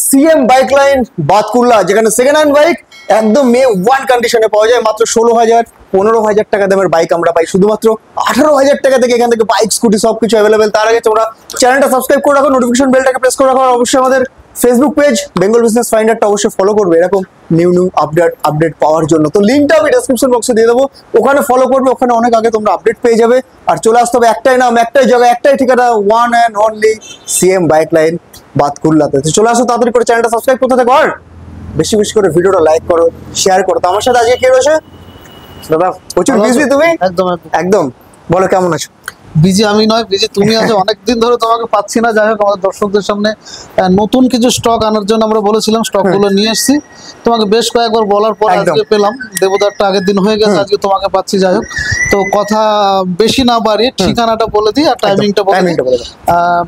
CM bike line Batkulla, যেখানে second hand bike একদম one কন্ডিশনে পাওয়া যায় মাত্র 16,000 15,000 টাকা দামের বাইক আমরা পাই শুধুমাত্র 18,000 টাকা থেকে। এখান থেকে বাইক স্কুটি সবকিছু অ্যাভেলেবেল। তার আগে তোমরা চ্যানেলটা সাবস্ক্রাইব করে রাখো, নোটিফিকেশন বেলটাকে প্রেস করে রাখো, আর অবশ্যই আমাদের ফেসবুক পেজ বেঙ্গল বিজনেস ফাইন্ডারটা অবশ্যই ফলো করবে এরকম নিউ আপডেট পাওয়ার জন্য। তো লিঙ্কটা আমি ডেসক্রিপশন বক্সে দিয়ে দেবো, ওখানে ফলো করবে, ওখানে অনেক আগে তোমরা আপডেট পেয়ে যাবে। আর চলে আসতে হবে একটাই নাম, একটাই জায়গা, একটাই ঠিকানা, one and only CM bike line বাতকুল্লাতে। তো চলে আসো তাড়াতাড়ি করে, চ্যানেলটা সাবস্ক্রাইব করতে থাকো, আর বেশি বেশি করে ভিডিওটা লাইক করো, শেয়ার করো। তো আমার সাথে আজকে কে রয়েছে দাদা? প্রচুর বিজি তুমি? একদম একদম। বলো কেমন আছো? বিজি আমি নয়, বিজি তুমি আছো। অনেকদিন ধরে তোমাকে পাচ্ছি না। যাই হোক, আমাদের দর্শকদের সামনে নতুন কিছু স্টক আনার জন্য আমরা বলেছিলাম, স্টক গুলো নিয়ে এসেছি। তোমাকে বেশ কয়েকবার বলার পর আজকে পেলাম। দেবদারটা আগের দিন হয়ে গেছে, আজকে তোমাকে পাচ্ছি। যাই হোক, তো কথা বেশি না বাড়িয়ে ঠিকানাটা বলে দিই আর টাইমিংটা বলে দিই।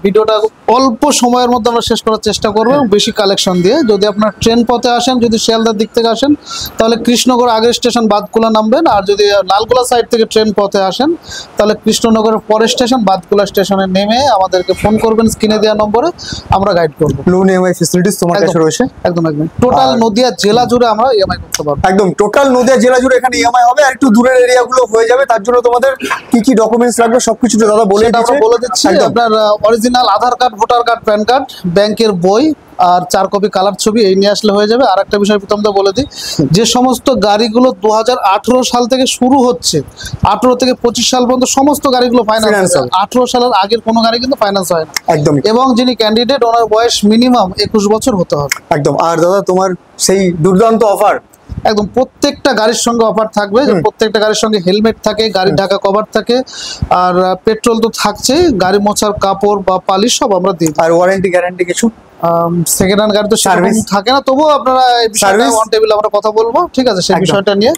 ভিডিওটা অল্প সময়ের মধ্যে আমরা শেষ করার চেষ্টা করবো, বেশি কালেকশন দিয়ে। যদি আপনার ট্রেন পথে আসেন, যদি শিয়ালদার দিক থেকে আসেন, তাহলে কৃষ্ণনগর আগের স্টেশন বাতকুলা নামবেন। আর যদি লালগোলা সাইড থেকে ট্রেন পথে আসেন, তাহলে কৃষ্ণনগরের পরের স্টেশন বাতকুলা স্টেশনে নেমে আমাদেরকে ফোন করবেন স্ক্রিনে দেওয়া নম্বরে, আমরা গাইড করবো। লোন ইএমআই ফ্যাসিলিটিস তোমার কাছে রয়েছে? একদম একদম। টোটাল নদিয়া জেলা জুড়ে আমরা ইএমআই করতে পারবো। একদম টোটাল নদিয়া জেলা জুড়ে এখানে ইএমআই হবে। আর একটু দূরের এরিয়া গুলো হয়ে যাবে, তার জন্য তোমাদের কি কি ডকুমেন্টস লাগবে সবকিছু দাদা বলে দিচ্ছি। আপনার original Aadhaar card, voter card, PAN card, ব্যাংকের বই আর 4 কপি কালার ছবি, এই নিয়ে আসলে হয়ে যাবে। আর একটা বিষয় প্রথমত বলে দিই, যে সমস্ত গাড়িগুলো 2018 সাল থেকে শুরু হচ্ছে, 18 থেকে 25 সাল পর্যন্ত সমস্ত গাড়িগুলো ফাইন্যান্স হবে। 18 সালের আগের কোনো গাড়ি কিন্তু ফাইন্যান্স হয় না একদম। এবং যিনি ক্যান্ডিডেট, ওনার বয়স মিনিমাম 21 বছর হতে হবে একদম। আর দাদা তোমার সেই দুর্দান্ত অফার, একদম প্রত্যেকটা গাড়ির সঙ্গে অফার থাকবে। প্রত্যেকটা গাড়ির সঙ্গে হেলমেট থাকে, গাড়ি ঢাকা কভার থাকে, আর পেট্রোল তো থাকছেই, গাড়ি মোছার কাপড় বা পালিশ সব আমরা দিই। আর ওয়ারেন্টি গ্যারান্টি কিছু? সেকেন্ড হ্যান্ড গাড়ি তো সার্ভিস থাকে না, তবুও আপনারা এই বিষয়টা অন টেবিল আমরা কথা বলবো, ঠিক আছে? সেই বিষয়টা নিয়ে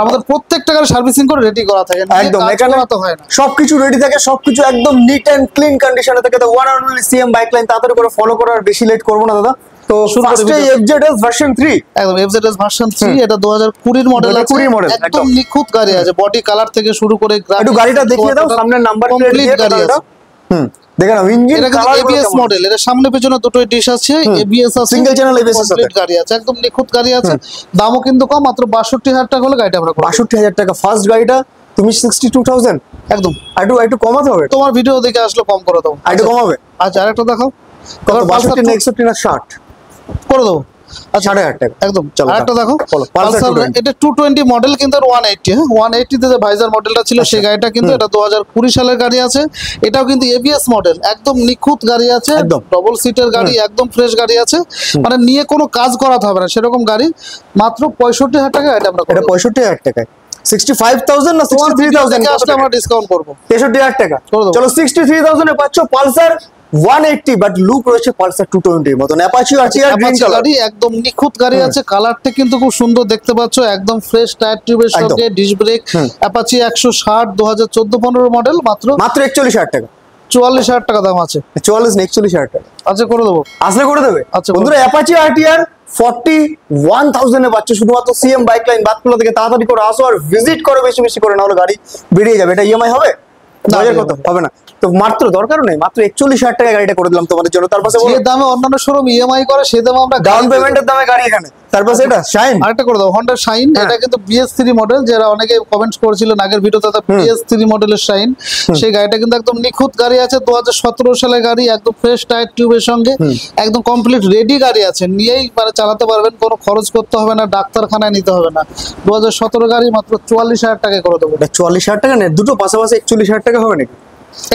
আমাদের প্রত্যেকটা গাড়ি সার্ভিসিং করে রেডি করা থাকে একদম। এখানে তো হয় না, সবকিছু রেডি থাকে, সবকিছু একদম নিট এন্ড ক্লিন কন্ডিশনে থাকে। তো one and only CM bike line, তাড়াতাড়ি করে ফলো করো, আর বেশি লেট করবো না দাদা। তো ফার্স্টে এফজেডএস ভার্সন 3, একদম এফজেডএস ভার্সন 3, এটা 2020 মডেল আছে। 20 মডেল একদম নিখুঁত গাড়ি আছে, বডি কালার থেকে শুরু করে একটু গাড়িটা দেখিয়ে দাও, সামনের নাম্বার প্লেট দিয়ে গাড়ি আছে। দেখেন ইঞ্জিন কালার এবিএস মডেল, এর সামনে পেছনে দুটোই ডিশ আছে, এবিএস আছে, সিঙ্গেল চ্যানেল এবিএস আছে, কমপ্লিট গাড়ি আছে, একদম নিখুঁত গাড়ি আছে। দামও কিন্তু কম, মাত্র 62,000 টাকা হলে গাড়িটা আমরা 62,000 টাকা। ফার্স্ট গাড়িটা তুমি 62,000 একদম। একটু কমাতে হবে, তোমার ভিডিও দেখে আসলে কম করে দেবো, একটু কমাবে। আচ্ছা আরেকটা দেখাও, কত? 62 না 61 না 60 করে দেবো। আচ্ছা 8,500 টাকা একদম। আরেকটা দেখো, এটা 220 মডেল কিন্তু 180, 180 তে যে ভাইজার মডেলটা ছিল সেই গাড়িটা কিন্তু এটা 2020 সালের গাড়ি আছে। এটাও কিন্তু এবিএস মডেল, একদম নিখুঁত গাড়ি আছে, ডবল সিটের গাড়ি, একদম ফ্রেশ গাড়ি আছে, মানে নিয়ে কোনো কাজ করাতে হবে না সেরকম গাড়ি। মাত্র 65,000 টাকা এটা আমরা, এটা 65,000 টাকায়। 65,000 না 63,000 আসলে আমরা ডিসকাউন্ট করব, 63,000 টাকা। চলো 63,000 এ পাচ্ছো পালসার 180, বাট লুক রয়েছে পালসার 220 এর মতন। অ্যাপাচি আরটিআর গ্রিন কালার, একদম নিখুঁত গাড়ি আছে। কালারটা কিন্তু খুব সুন্দর দেখতে পাচ্ছ, একদম ফ্রেশ টায়ার টিউবের সঙ্গে ডিশ ব্রেক। অ্যাপাচি 160 2014-15 মডেল, মাত্র 41,000 টাকা। 44,000 টাকা দাম আছে। 44 না 41,000 টাকা। আচ্ছা করে দেবো, আসলে করে দেবে। আচ্ছা বন্ধুরা, অ্যাপাচি আরটিআর 41,000 এ পাচ্ছ শুধুমাত্র সিএম বাইক লাইন বাতকুল্লা থেকে। তাড়াতাড়ি করে আসো আর ভিজিট করো বেশি বেশি করে, না হলে গাড়ি বেরিয়ে যাবে। এটা ইএমআই হবে না, কত হবে না। তো মাত্র দরকার নেই, মাত্র 41,000 টাকা গাড়িটা করে দিলাম তোমাদের জন্য। তারপরে যে দামে অন্যান্য শোরুম ইএমআই করে, সেই দামে আমরা ডাউন পেমেন্টের দামে গাড়ি এখানে। তারপর এটা শাইন, আরেকটা করে দাও, হন্ডা শাইন। এটা কিন্তু BS3 মডেল, যারা অনেকে কমেন্টস করেছিলেন আগের ভিডিওতে, BS3 মডেলের শাইন। সেই গাড়িটা কিন্তু একদম নিখুঁত গাড়ি আছে, 2017 সালের গাড়ি, একদম ফ্রেশ টায়ার টিউবের সঙ্গে, একদম কমপ্লিট রেডি গাড়ি আছে, নিয়েই মানে চালাতে পারবেন, কোনো খরচ করতে হবে না, ডাক্তারখানায় নিতে হবে না। 2017 গাড়ি, মাত্র 44,000 টাকায় করে দেবো। 44,000 টাকা নেই, দুটো পাশাপাশি 41,000 টাকা হবে নাকি?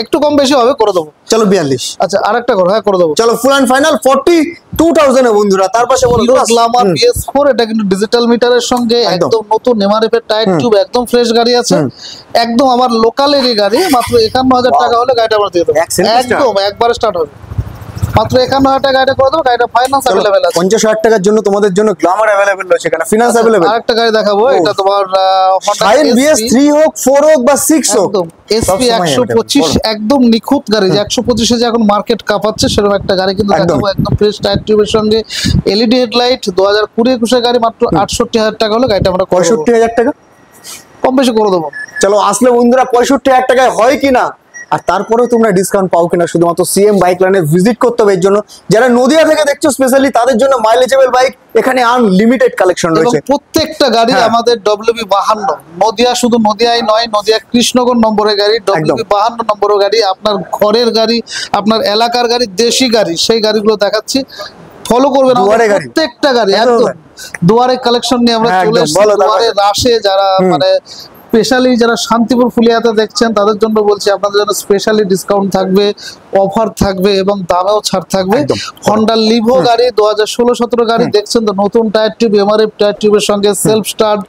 একটু কম বেশি হবে, করে দেবো। চলো 42। আচ্ছা আরেকটা করো, হ্যাঁ করে দেবো। চলো ফুল এন্ড ফাইনাল 42,000 এ বন্ধুরা। তার পাশে বলো গ্ল্যামার BS4, এটা কিন্তু ডিজিটাল মিটারের সঙ্গে একদম নতুন এমআরএফ এর টায়ার টিউব, একদম ফ্রেশ গাড়ি আছে, একদম আমার লোকালেরই গাড়ি। মাত্র 51,000 টাকা হলে গাড়িটা আমরা দিয়ে দেবো, একদম একবারে স্টার্ট হবে। মাত্র 51,000 টাকা গাড়িটা করে দেবো। গাড়িটা ফাইন্যান্স अवेलेबल আছে। 50,000 টাকার জন্য তোমাদের জন্য গ্ল্যামার अवेलेबल রয়েছে, এখানে ফিনান্স अवेलेबल। আরেকটা গাড়ি দেখাবো, এটা তোমার Honda BS3 হোক, 4 হোক বা 6 হোক, SP 125, একদম নিখুঁত গাড়ি। 125 এ যে এখন মার্কেট কাঁপাচ্ছে সেরকম একটা গাড়ি কিন্তু দেখাবো, একদম ফ্রেশ টায়ার টিউবের সঙ্গে, এলইডি হেডলাইট। 2020-21 গাড়ি, মাত্র 68,000 টাকা হলে গাড়িটা আমরা 65,000 টাকা কম বেশি করে দেবো। চলো আসলে বন্ধুরা 65,000 টাকায় হয় কিনা আর তারপরেও তোমরা ডিসকাউন্ট পাও কিনা শুধুমাত্র সিএম বাইক লাইনে ভিজিট করতে হবে। এর জন্য যারা নদিয়া থেকে দেখছো স্পেশালি তাদের জন্য মাইলেজেবল বাইক এখানে আনলিমিটেড কালেকশন এবং রয়েছে। প্রত্যেকটা গাড়ি আমাদের WB52 নদিয়া, শুধু নদিয়ায় নয়, নদিয়া কৃষ্ণগঞ্জ নম্বরের গাড়ি, WB52 নম্বরের গাড়ি, আপনার ঘরের গাড়ি, আপনার এলাকার গাড়ি, দেশি গাড়ি, সেই গাড়িগুলো দেখাচ্ছি, ফলো করবেন আমাদের প্রত্যেকটা গাড়ি। একদম দুয়ারে কালেকশন নিয়ে আমরা চলে এসেছি। দুয়ারে রাশে যারা মানে স্পেশালি যারা শান্তিপুর ফুলিয়াতে দেখছেন তাদের জন্য বলছি, আপনাদের জন্য স্পেশালি ডিসকাউন্ট থাকবে, অফার থাকবে এবং দামেও ছাড় থাকবে। হন্ডা লিভো গাড়ি 2016-17 গাড়ি দেখছেন তো, নতুন টায়ার টিউব, এমআরএফ টায়ার টিউবের সঙ্গে সেলফ স্টার্ট,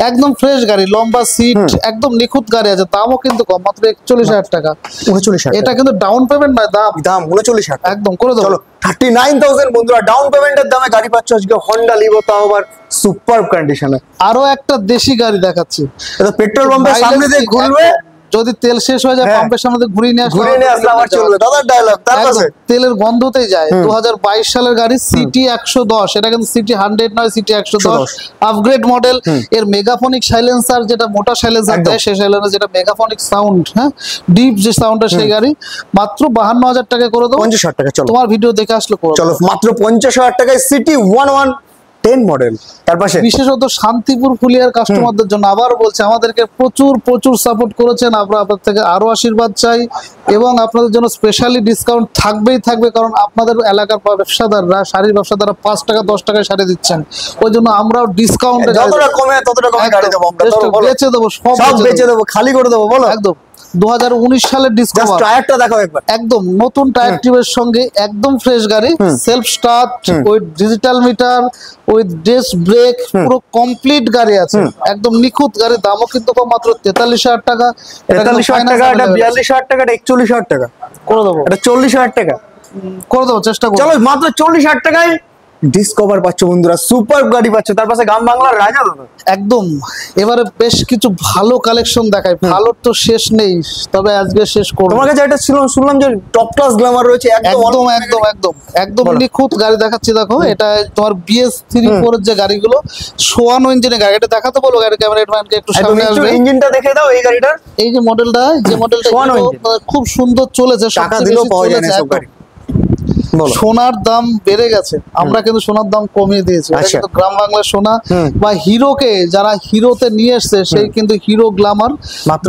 একদম ফ্রেশ গাড়ি, লম্বা সিট, একদম নিখুঁত গাড়ি আছে। দামও কিন্তু কম, মাত্র 41,000 টাকা। 39,000 এটা কিন্তু ডাউন পেমেন্ট নয়, দাম 39,000 একদম করে দেবো। 39,000 বন্ধুরা ডাউন পেমেন্টের দামে গাড়ি পাচ্ছ আজকে হন্ডা লিভো, তাও আবার সুপার কন্ডিশনে। আরো একটা দেশি গাড়ি দেখাচ্ছি, এটা পেট্রোল পাম্পের সামনে দিয়ে ঘুরবে, যদি তেল শেষ হয়ে যায় পাম্পের সামনে দিয়ে ঘুরিয়ে নিয়ে আসলে আমার চলবে দাদার ডায়লগ। তারপরে তেলের গন্ধতেই যায়। 2022 সালের গাড়ি সিটি 110, এটা কিন্তু সিটি 100 নয়, সিটি 110 আপগ্রেড মডেল। এর মেগাফোনিক সাইলেন্সার, যেটা মোটা সাইলেন্সার দেয়, সেই সাইলেন্সার যেটা মেগাফোনিক সাউন্ড, হ্যাঁ ডিপ যে সাউন্ডটা, সেই গাড়ি মাত্র 52,000 টাকা করে দেবো। 50,000 টাকা। চলো তোমার ভিডিও দেখে আসলে চলো মাত্র 50,000 টাকায় সিটি 1110 মডেল। তার পাশে বিশেষত শান্তিপুর ফুলিয়ার কাস্টমারদের জন্য আবার বলছি, আমাদেরকে প্রচুর প্রচুর সাপোর্ট করেছেন, আমরা আপনাদের থেকে আরো আশীর্বাদ চাই এবং আপনাদের জন্য স্পেশালি ডিসকাউন্ট থাকবেই থাকবে। কারণ আপনাদের এলাকার ব্যবসাদাররা, শাড়ির ব্যবসাদাররা 5 টাকা 10 টাকায় শাড়ি দিচ্ছেন, ওই জন্য আমরাও ডিসকাউন্ট যতটা কমে গাড়ি দেবো, আমরা বেচে দেবো, সব বেচে দেবো, খালি করে দেবো। বলো একদম 2019 সালের ডিসকাউন্ট। টায়ারটা দেখাও একবার, একদম নতুন টায়ার টিউবের সঙ্গে একদম ফ্রেশ গাড়ি, self start with digital meter, with disc brake, পুরো কমপ্লিট গাড়ি আছে, একদম নিখুঁত গাড়ি। দামও কিন্তু কম, মাত্র 43,000 টাকা। 43,000 টাকা, এটা 42,000 টাকা, এটা 41,000 টাকা করে দেবো, এটা 40,000 টাকা করে দেবো, চেষ্টা করবো। চলো মাত্র 40,000 টাকায় ডিসকভার পাচ্ছ বন্ধুরা, সুপার গাড়ি পাচ্ছ। তার পাশে গ্রাম বাংলার রাজা দাদা। একদম এবারে বেশ কিছু ভালো কালেকশন দেখায়, ভালোর তো শেষ নেই, তবে আজকে শেষ করব। তোমার কাছে একটা শুনলাম যে টপ ক্লাস গ্ল্যামার রয়েছে, একদম একদম একদম একদম নিখুঁত গাড়ি দেখাচ্ছি। দেখো এটা তোমার BS34 এর যে গাড়িগুলো, সোয়ানো ইঞ্জিনের গাড়ি, এটা দেখাতে বলো গাড়ি ক্যামেরাম্যানকে একটু সামনে আসবে, ইঞ্জিনটা দেখে দাও। এই গাড়িটার এই যে মডেলটা, খুব সুন্দর চলেছে, টাকা দিলেও পাওয়া যায় না সব গাড়ি। সোনার দাম বেড়ে গেছে, আমরা কিন্তু সোনার দাম কমিয়ে দিয়েছি। কিন্তু গ্রাম বাংলার সোনা বা হিরোকে যারা হিরোতে নিয়ে এসছে, সেই কিন্তু হিরো গ্ল্যামার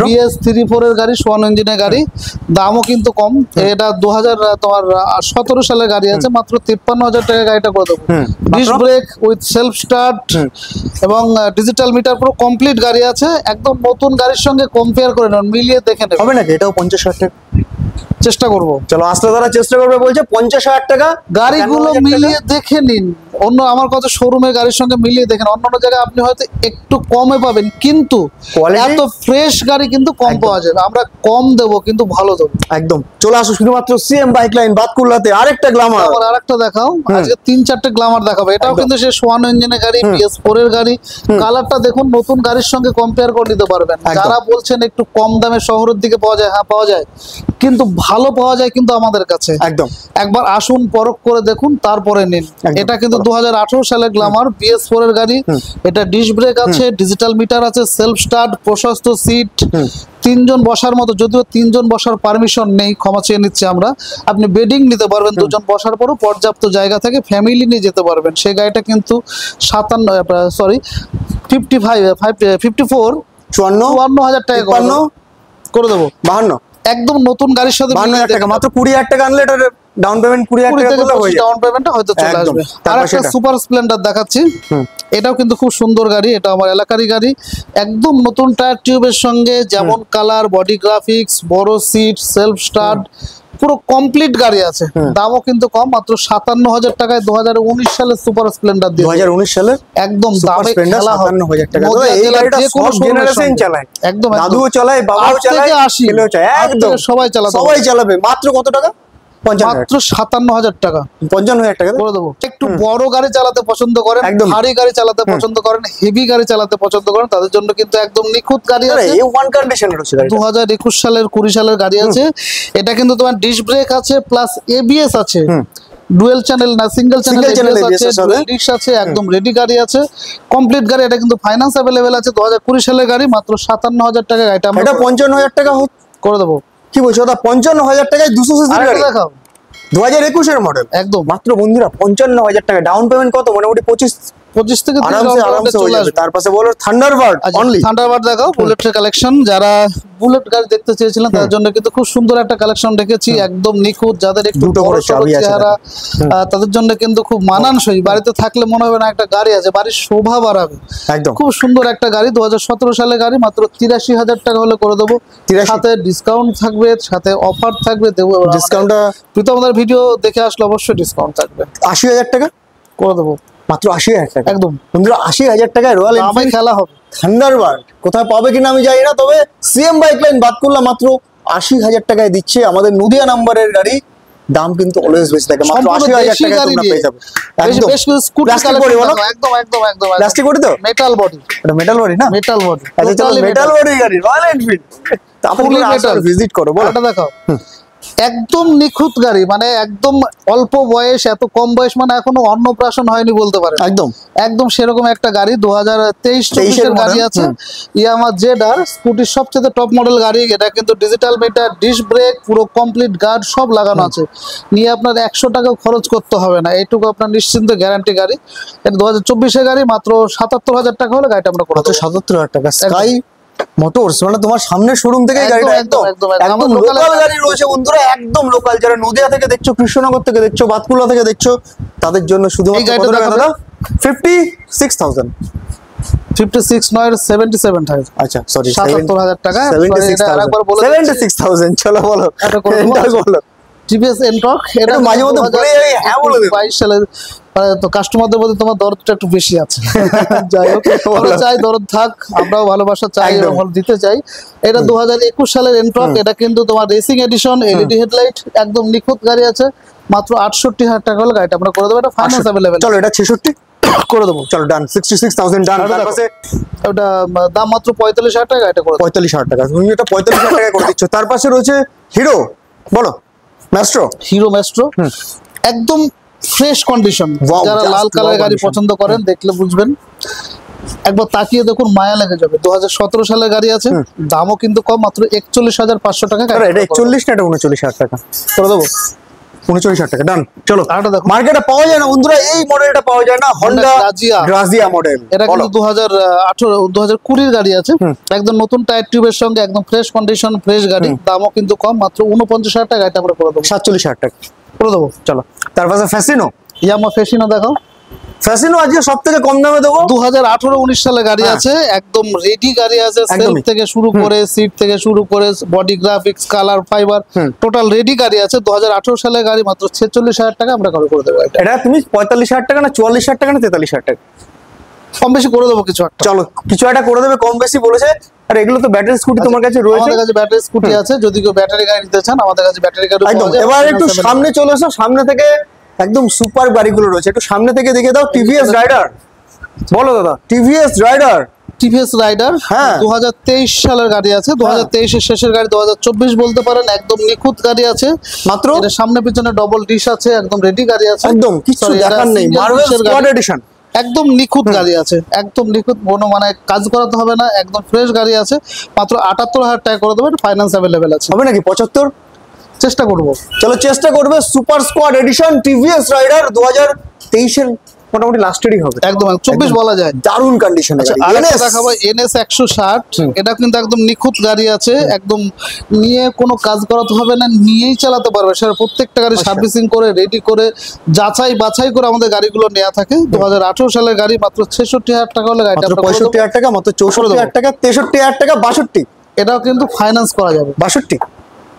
BS34 এর গাড়ি, সোয়ান ইঞ্জিনের গাড়ি, দামও কিন্তু কম। এটা 2017 সালের গাড়ি আছে, মাত্র 53,000 টাকা গাড়িটা করে দেবো। Disc brake with self start এবং ডিজিটাল মিটার, পুরো কমপ্লিট গাড়ি আছে। একদম নতুন গাড়ির সঙ্গে কম্পেয়ার করে নেন, মিলিয়ে দেখে নেবেন। হবে নাকি এটাও 50,000 টাকা? চেষ্টা করবো, চলো আসলে তারা চেষ্টা করবে, বলছে 50,000 টাকা। গাড়িগুলো মিলিয়ে দেখে নিন, অন্য আমার কথা শোরুমের গাড়ির সঙ্গে মিলিয়ে দেখেন। অন্যান্য জায়গায় আপনি হয়তো একটু কমে পাবেন, কিন্তু এত ফ্রেশ গাড়ি কিন্তু কম পাওয়া যাবে। আমরা কম দেবো কিন্তু ভালো দেবো। একদম চলে আসো শুধুমাত্র সিএম বাইক লাইন বাতকুল্লাতে। আরেকটা গ্ল্যামার, আরেকটা দেখাও, আজকে 3-4টে গ্ল্যামার দেখাবো। এটাও কিন্তু সে সোয়ানো ইঞ্জিনের গাড়ি, BS4 এর গাড়ি। কালারটা দেখুন, নতুন গাড়ির সঙ্গে কম্পেয়ার করে নিতে পারবেন। যারা বলছেন একটু কম দামে শহরের দিকে পাওয়া যায়, হ্যাঁ পাওয়া যায়, কিন্তু ভালো পাওয়া যায় কিন্তু আমাদের কাছে। একদম একবার আসুন, পরখ করে দেখুন, তারপরে নিন। এটা কিন্তু 2018 সালের গ্ল্যামার, BS4 এর গাড়ি। এটা ডিস্ক ব্রেক আছে, ডিজিটাল মিটার আছে, সেলফ স্টার্ট, প্রশস্ত সিট, 3 জন বসার মতো, যদিও 3 জন বসার পারমিশন নেই, ক্ষমা চেয়ে নিচ্ছে আমরা। আপনি বেডিং নিতে পারবেন, 2 জন বসার পরও পর্যাপ্ত জায়গা থেকে ফ্যামিলি নিয়ে যেতে পারবেন। সেই গাড়িটা কিন্তু 54,000 টাকা করে দেবো। 52 একদম নতুন গাড়ির সাথে 52,000 টাকা, মাত্র 20,000 টাকা আনলে এটা ডাউন পেমেন্ট 20,000 টাকা করলে হয়ে যাবে। ডাউন পেমেন্টটা হয়তো চলে আসবে। আর একটা সুপার স্প্লেন্ডার দেখাচ্ছি, এটাও কিন্তু খুব সুন্দর গাড়ি, এটা আমার এলাকারই গাড়ি। একদম নতুন টায়ার টিউবের সঙ্গে, যেমন কালার, বডি গ্রাফিক্স, বড় সিট, সেলফ স্টার্ট, পুরো কমপ্লিট গাড়ি আছে। দামও কিন্তু কম, মাত্র 57,000 টাকায় 2019 সালের সুপার স্প্লেন্ডার দিয়ে। 2019 সালের একদম দামে খেলা হবে। 57,000 টাকা। এই গাড়িটা সব জেনারেশন চালায়, একদম দাদুও চালায়, বাবাও চালায়, ছেলেও চালায়, একদম সবাই চালাবে। মাত্র কত টাকা? মাত্র 57,000 টাকা। 55,000 টাকা করে দেবো। একটু বড় গাড়ি চালাতে পছন্দ করেন, ভারী গাড়ি চালাতে পছন্দ করেন, হেভি গাড়ি চালাতে পছন্দ করেন, তাদের জন্য কিন্তু একদম নিখুঁত গাড়ি আছে। 2021 সালের 20 সালের গাড়ি আছে। এটা কিন্তু তোমার ডিস্ক ব্রেক আছে, প্লাস ABS আছে, ডুয়েল চ্যানেল না সিঙ্গেল চ্যানেল আছে, ডুয়েল ডিস্ক আছে, একদম রেডি গাড়ি আছে, কমপ্লিট গাড়ি। এটা কিন্তু ফাইন্যান্স अवेलेबल আছে। 2020 সালের গাড়ি, মাত্র 57,000 টাকা গাড়িটা। এটা 55,000 টাকা করে দেবো। কি বলছো দাদা, 55,000 টাকায় 200 সিসি আরেকটা গাড়ি, দেখাও 2021 এর মডেল, একদম মাত্র বন্ধুরা 55,000 টাকা। ডাউন পেমেন্ট কত? মোটামুটি 25 25 থেকে 30 আরামসে আরামসে হয়ে যাবে। তার পাশে বলো থান্ডারবার্ড অনলি। থান্ডারবার্ড দেখাও, বুলেটের কালেকশন। যারা বুলেট গাড়ি দেখতে চেয়েছিলেন তার জন্য কিন্তু খুব সুন্দর একটা কালেকশন রেখেছি, একদম নিখুঁত। যাদের একটু দুটো বড় করে সড়ো চাবি আছে চেহারা, তাদের জন্য কিন্তু খুব মানানসই। বাড়িতে থাকলে মনে হবে না একটা গাড়ি আছে, বাড়ির শোভা বাড়াবে। একদম খুব সুন্দর একটা গাড়ি, 2017 সালের গাড়ি, মাত্র 83,000 টাকা হলে করে দেবো। 83? সাথে ডিসকাউন্ট থাকবে, সাথে অফার থাকবে, দেবো। ডিসকাউন্টটা প্রীতম আমাদের ভিডিও দেখে আসলে অবশ্যই ডিসকাউন্ট থাকবে, 80,000 টাকা করে দেবো মাত্র 80,000 টাকা। একদম। বন্ধুরা 80,000 টাকায় রয়্যাল দামে এনফিল্ড খেলা হবে। থান্ডারবার্ড কোথায় পাবে কিনা আমি জানি না, তবে সিএম বাইক লাইন বাদ করলাম মাত্র 80,000 টাকায় দিচ্ছে আমাদের নদিয়া নাম্বারের গাড়ি। দাম কিন্তু অলওয়েজ বেশি থাকে, মাত্র 80,000 টাকায় তোমরা পেয়ে যাবে। একদম প্লাস্টিক বডি বলো, একদম একদম একদম প্লাস্টিক বডি তো, মেটাল বডি, এটা মেটাল বডি না? Metal body. আচ্ছা চলো মেটাল বডি গাড়ি রয়্যাল এনফিল্ড, তারপরে মেটাল ভিজিট করো বলো। এটা দেখাও, একদম নিখুঁত গাড়ি, মানে একদম অল্প বয়স, এত কম বয়স মানে এখনো অন্নপ্রাশন হয়নি বলতে পারে। একদম একদম সেরকম একটা গাড়ি, 2023-24 এর গাড়ি আছে। ইয়ামা জেডার স্কুটির সবচেয়ে টপ মডেল গাড়ি। এটা কিন্তু ডিজিটাল মিটার, ডিস্ক ব্রেক, পুরো কমপ্লিট গার্ড সব লাগানো আছে। নিয়ে আপনার 100 টাকা খরচ করতে হবে না, এইটুকু আপনার নিশ্চিন্ত গ্যারান্টি গাড়ি। এটা 2024 এর গাড়ি, মাত্র 77,000 টাকা হলে গাড়িটা আমরা করে দেবো। 77,000 টাকা। স্কাই মোটরস মানে তোমার সামনের শোরুম থেকে গাড়িটা একদম একদম লোকাল গাড়ি রয়েছে বন্ধুরা, একদম লোকাল। যারা নদিয়া থেকে দেখছো, কৃষ্ণনগর থেকে দেখছো, বাতকুলা থেকে দেখছো, তাদের জন্য শুধুমাত্র কত টাকা দাদা? 56,000। 56 নয় 77 টাকা। আচ্ছা সরি 77,000 টাকা। 76,000 চলো বলো, এটা বলো। টিভিএস এনটর্ক, এটা মাঝে মধ্যে ভুলে যাই, হ্যাঁ বলে দেব। 22 সালের তো কাস্টমারদের মধ্যে তোমার দরদটা একটু বেশি আছে। যাই হোক, আমরা চাই দরদ থাক, আমরাও ভালোবাসা চাই এবং দিতে চাই। এটা 2021 সালের এনটর্ক, এটা কিন্তু তোমার রেসিং এডিশন, এলইডি হেডলাইট, একদম নিখুঁত গাড়ি আছে। মাত্র 68,000 টাকা হলে গাড়িটা আমরা করে দেবো। এটা ফাইন্যান্স अवेलेबल। চলো এটা 66 করে দেবো, চলো ডান। 66,000 ডান। তার পাশে ওটা দাম মাত্র 45,000 টাকা, এটা করে দেবো। 45,000 টাকা। তুমি এটা 45,000 টাকা করে দিচ্ছ। তার পাশে রয়েছে হিরো, বলো ম্যাস্ট্রো। হিরো ম্যাস্ট্রো, একদম ফ্রেশ কন্ডিশন। যারা লাল কালার গাড়ি পছন্দ করেন দেখলে বুঝবেন, একবার তাকিয়ে দেখুন, মায়া লেগে যাবে। 2017 সালের গাড়ি আছে, দামও কিন্তু কম, মাত্র 41,500 টাকা। এটা 41 না, এটা 39,000 টাকা করে দেবো। 39,000 টাকা ডান। চলো আরেকটা দেখো, মার্কেটে পাওয়া যায় না বন্ধুরা, এই মডেলটা পাওয়া যায় না, হন্ডা গ্রাজিয়া মডেল। এটা কিন্তু 2020 এর গাড়ি আছে, একদম নতুন টায়ার টিউবের সঙ্গে, একদম ফ্রেশ কন্ডিশন, ফ্রেশ গাড়ি। দামও কিন্তু কম, মাত্র 49,000 টাকা। এটা আমরা করে দেবো 47,000 টাকা করে দেবো। চলো তার পাশে ফ্যাসিনো। ইয়ামা ফেসিনো দেখাও, ফ্যাসিনো আজকে সব থেকে কম দামে দেবো। 2018-19 সালে গাড়ি আছে, একদম রেডি গাড়ি আছে। সেলফ থেকে শুরু করে, সিট থেকে শুরু করে, body graphics, colour, fibre, total ready গাড়ি আছে। 2018 সালের গাড়ি, মাত্র 46,000 টাকা আমরা করে দেবো। এটা তুমি 45,000 টাকা না 44,000 টাকা না 43,000 টাকা? কম বেশি করে দেবো কিছু একটা। চলো কিছু একটা করে দেবে, কম বেশি বলেছে। আর এগুলো তো ব্যাটারি স্কুটি তোমার কাছে রয়েছে। আমাদের কাছে ব্যাটারি স্কুটি আছে, যদি কেউ ব্যাটারি গাড়ি নিতে চান আমাদের কাছে ব্যাটারি গাড়ি একদম। এবার একটু সামনে চলে এসো, সামনে থেকে একদম সুপার গাড়িগুলো রয়েছে, একটু সামনে থেকে দেখে দাও। টিভিএস রাইডার, বলো দাদা। টিভিএস রাইডার, টিভিএস রাইডার, হ্যাঁ 2023 সালের গাড়ি আছে। 2023 এর শেষের গাড়ি, 2024 বলতে পারেন। একদম নিখুঁত গাড়ি আছে, মাত্র এটা সামনে পিছনে ডবল ডিশ আছে, একদম রেডি গাড়ি আছে, একদম কিছু দেখার নেই। মার্ভেল স্কোয়াড এডিশন, একদম নিখুঁত গাড়ি আছে, একদম নিখুঁত, কোনো মানে কাজ করাতে হবে না, একদম ফ্রেশ গাড়ি আছে। মাত্র 78,000 টাকা করে দেবেন, ফাইন্যান্স अवेलेबल আছে। হবে নাকি 75? চেষ্টা করবো, চলো চেষ্টা করবে। Super squad edition TVS Raider 2023 এর মোটামুটি লাস্টেরই হবে, একদম 24 বলা যায়। দারুণ কন্ডিশনে। আরেকটা দেখাবো, NS 160। এটা কিন্তু একদম নিখুঁত গাড়ি আছে, একদম নিয়ে কোনো কাজ করাতে হবে না, নিয়েই চালাতে পারবে। সেটা প্রত্যেকটা গাড়ি সার্ভিসিং করে, রেডি করে, যাচাই বাছাই করে আমাদের গাড়িগুলো নেওয়া থাকে। 2018 সালের গাড়ি, মাত্র 66,000 টাকা হলে গাড়িটা 65,000 টাকা, মাত্র 64,000 টাকা, 63,000 টাকা, 62। এটাও কিন্তু ফাইন্যান্স করা যাবে। 62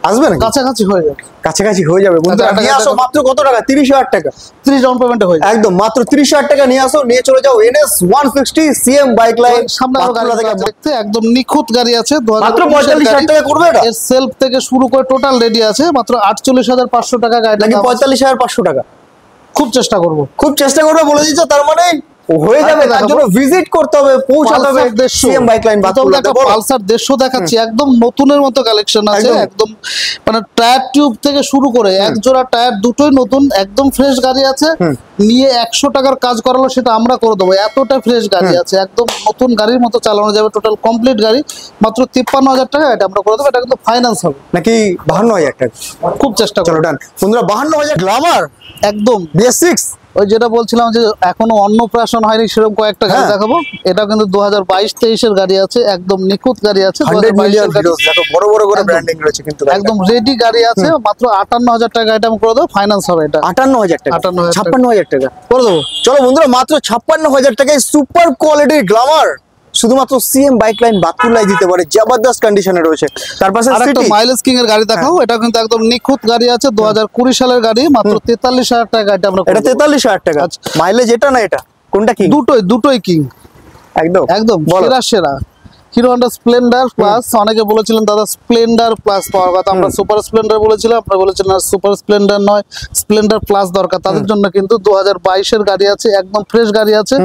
আসবে না? কাছাকাছি হয়ে যাবে, কাছাকাছি হয়ে যাবে বন্ধুরা। নিয়ে আসো মাত্র কত টাকা? 30,000 টাকা। 30 ডাউন পেমেন্টে হয়ে যাবে। একদম মাত্র 30,000 টাকা নিয়ে আসো, নিয়ে চলে যাও NS 160 সিএম বাইক লাইন। সামনে আরো গাড়ি দেখতে একদম নিখুঁত গাড়ি আছে। মাত্র 45,000 টাকা করবে এটা। এর সেলফ থেকে শুরু করে টোটাল রেডি আছে, মাত্র 48,500 টাকা গাড়ি। নাকি 45,500 টাকা? খুব চেষ্টা করবো, খুব চেষ্টা করবে বলে দিচ্ছ। তার মানে হয়ে যাবে, তার জন্য ভিজিট করতে হবে, পৌঁছাতে হবে CM bike line Batkulla. Pulsar 150 দেখাচ্ছি, একদম নতুনের মতো কালেকশন আছে, একদম। একদম মানে টায়ার টিউব থেকে শুরু করে এক জোড়া টায়ার দুটোই নতুন, একদম ফ্রেশ গাড়ি আছে। নিয়ে 100 টাকার কাজ করালো সেটা আমরা করে দেবো, এতটা ফ্রেশ গাড়ি আছে, একদম নতুন গাড়ির মতো চালানো যাবে, টোটাল কমপ্লিট গাড়ি মাত্র 53,000 টাকা, এটা আমরা করে দেবো। এটা কিন্তু ফাইন্যান্স হবে নাকি 52,000 টাকা? খুব চেষ্টা চলো করো। ডান বন্ধুরা, 52,000 গ্ল্যামার একদম BS6। ওই যেটা বলছিলাম যে এখনো অন্নপ্রাশন হয়নি সেরকম কয়েকটা গাড়ি দেখাবো। এটা কিন্তু 2022-23 এর গাড়ি আছে, একদম নিখুঁত গাড়ি আছে, 100 মিলিয়ন গাড়ি, ভিডিওস, দেখো বড় বড় করে ব্র্যান্ডিং রয়েছে কিন্তু একদম রেডি গাড়ি আছে, মাত্র 58,000 টাকা এটা আমি করে দেবো, ফাইন্যান্স হবে। এটা 58,000 টাকা, 58,000 56,000 টাকা করে দেবো। চলো বন্ধুরা, মাত্র 56,000 টাকায় সুপার কোয়ালিটির গ্ল্যামার শুধুমাত্র সিএম বাইক লাইন বাতকুল্লায় দিতে পারে, জবরদস্ত কন্ডিশনে রয়েছে। তার পাশে আরেকটা মাইলেজ কিং এর গাড়ি দেখাও, এটা কিন্তু একদম নিখুঁত গাড়ি আছে, 2020 সালের গাড়ি, মাত্র 43,000 টাকা এটা আমরা এটা 43,000 টাকা। মাইলেজ এটা না এটা কোনটা কি? দুটোই কিং, একদম একদম সেরা সেরা। হিরো হন্ডা স্প্লেন্ডার প্লাস, অনেকে বলেছিলেন দাদা স্প্লেন্ডার প্লাস পাওয়ার কথা, আমরা সুপার স্প্লেন্ডার বলেছিলাম, আপনারা বলেছিলেন না সুপার স্প্লেন্ডার নয়, স্প্লেন্ডার প্লাস দরকার, তাদের জন্য কিন্তু 2022 এর গাড়ি আছে, একদম ফ্রেশ গাড়ি আছে,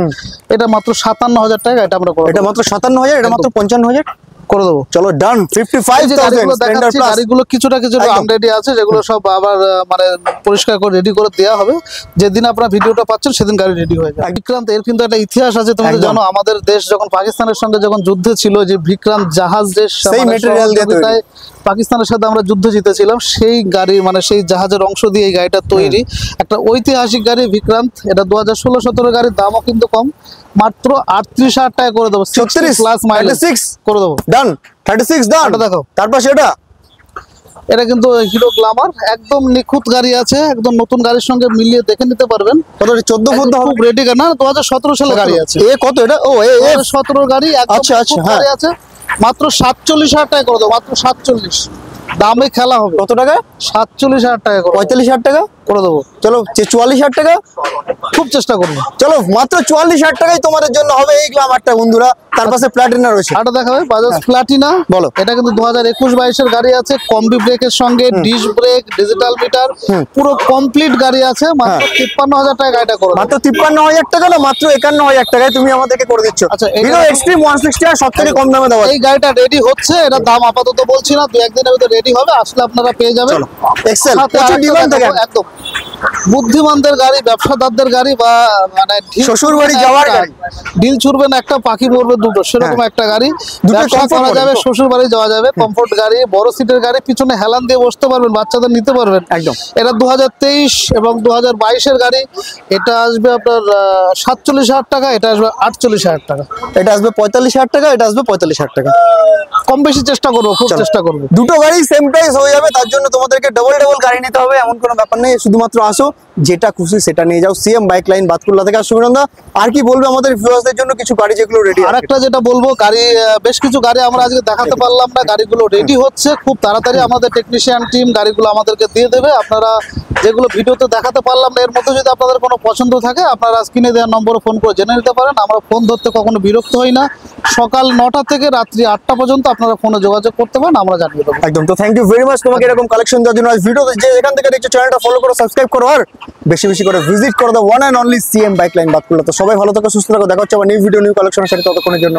এটা মাত্র 57,000 টাকা, এটা আমরা করে এটা মাত্র 57,000, এটা মাত্র 55,000 করে দেবো। চলো ডান। 55,000 গাড়িগুলো কিছুটা আনরেডি আছে, যেগুলো সব আবার মানে পরিষ্কার করে রেডি করে দেওয়া হবে, যেদিন আপনারা ভিডিওটা পাচ্ছেন সেদিন গাড়ি রেডি হয়ে যাবে। বিক্রান্ত এর কিন্তু একটা ইতিহাস আছে, তুমি তো জানো, আমাদের দেশ যখন পাকিস্তানের সঙ্গে যখন যুদ্ধ ছিল, যে বিক্রান্ত জাহাজ সেই মেটেরিয়াল দিয়ে তৈরি, পাকিস্তানের সাথে আমরা যুদ্ধ জিতেছিলাম, সেই গাড়ি মানে সেই জাহাজের অংশ দিয়ে এই গাড়িটা তৈরি, একটা ঐতিহাসিক গাড়ি বিক্রান্ত। এটা 2016-17 গাড়ির দামও কিন্তু কম, মাত্র 38,000 টাকা করে দেবো, 36 প্লাস মাইলেজ করে দেবো। ডান 36 ডান। দেখো তারপর সেটা এটা কিন্তু হিরো গ্ল্যামার, একদম নিখুঁত গাড়ি আছে, একদম নতুন গাড়ির সঙ্গে মিলিয়ে দেখে নিতে পারবেন। কত? 14 ফুট হবে রেডি গাড়ি না, 2017 সালে গাড়ি আছে। এ কত এটা? ও এ 17 গাড়ি, আচ্ছা আচ্ছা, হ্যাঁ গাড়ি আছে, মাত্র 47,000 টাকা করে দেবো, মাত্র 47। দামে খেলা হবে। কত টাকা? 47,000 টাকা, 45,000 টাকা করে দেবো। চলো 44,000 টাকা, খুব চেষ্টা করবো। চলো মাত্র 44,000 টাকায় তোমাদের জন্য হবে এই গ্ল্যামারটা বন্ধুরা। তার পাশে প্লাটিনা রয়েছে, এটা দেখাবে বাজাজ প্লাটিনা। বলো। এটা কিন্তু 2021-22 এর গাড়ি আছে, কম্বি ব্রেকের সঙ্গে ডিশ ব্রেক, ডিজিটাল মিটার, পুরো কমপ্লিট গাড়ি আছে, মাত্র 53,000 টাকা গাড়িটা করে মাত্র 53,000 টাকা না, মাত্র 51,000 টাকায় তুমি আমাদেরকে করে দিচ্ছ। আচ্ছা, হিরো এক্সট্রিম 160 আর সবথেকে কম দামে দেওয়া। এই গাড়িটা রেডি হচ্ছে, এটা দাম আপাতত বলছি না, 2-1 দিনের ভিতরে রেডি হবে, আসলে আপনারা পেয়ে যাবেন। এক্সেল সাথে প্রচুর আরেকটা ডিমান্ড থাকে, দেখাবো, একদম বুদ্ধিমানদের গাড়ি, ব্যবসাদারদের গাড়ি, বা মানে শ্বশুর বাড়ি যাওয়ার গাড়ি, ডিল ছুড়বেন একটা পাখি মরবে দুটো, সেরকম একটা গাড়ি, ব্যবসা করা যাবে, শ্বশুর বাড়ি যাওয়া যাবে, কমফোর্ট গাড়ি, বড় সিটের গাড়ি, পিছনে হেলান দিয়ে বসতে পারবেন, বাচ্চাদের নিতে পারবেন একদম। এটা 2023 এবং 2022 এর গাড়ি। এটা আসবে আপনার 47,000 টাকা, এটা আসবে 48,000 টাকা, এটা আসবে 45,000 টাকা, এটা আসবে 45,000 টাকা। কম বেশি চেষ্টা করবো, খুব চেষ্টা করবো। দুটো গাড়ি সেম প্রাইস হয়ে যাবে, তার জন্য তোমাদেরকে ডবল গাড়ি নিতে হবে এমন কোনো ব্যাপার নেই। শুধুমাত্র আসো, যেটা খুশি সেটা নিয়ে যাও, সিএম বাইক লাইন বাতকুল্লা থেকে। আর সুবিনন্দা আর কি বলবে আমাদের ভিউয়ার্সদের জন্য কিছু গাড়ি যেগুলো রেডি? আরেকটা যেটা বলবো, গাড়ি বেশ কিছু গাড়ি আমরা আজকে দেখাতে পারলাম না, গাড়িগুলো রেডি হচ্ছে, খুব তাড়াতাড়ি আমাদের টেকনিশিয়ান টিম গাড়িগুলো আমাদেরকে দিয়ে দেবে। আপনারা যেগুলো ভিডিওতে দেখাতে পারলাম না, এর মধ্যে যদি আপনাদের কোনো পছন্দ থাকে, আপনারা স্ক্রিনে দেওয়ার নম্বরে ফোন করে জেনে নিতে পারেন। আমরা ফোন ধরতে কখনো বিরক্ত হই না, সকাল 9টা থেকে রাত্রি 8টা পর্যন্ত আপনারা ফোনে যোগাযোগ করতে পারেন, আমরা জানিয়ে দেবো। একদম। তো থ্যাংক ইউ ভেরি মাচ তোমাকে এরকম কালেকশন দেওয়ার জন্য। আজ ভিডিওতে যে এখান থেকে দেখছো চ্যানেলটা ফলো করো, সাবস্ক্রাইব করো, আর বেশি বেশি করে ভিজিট করো the one and only CM bike line Batkulla. তো সবাই ভালো থাকো, সুস্থ থাকো, দেখা হচ্ছে আবার নিউ ভিডিও নিউ কালেকশনের সাথে। ততক্ষণের জন্য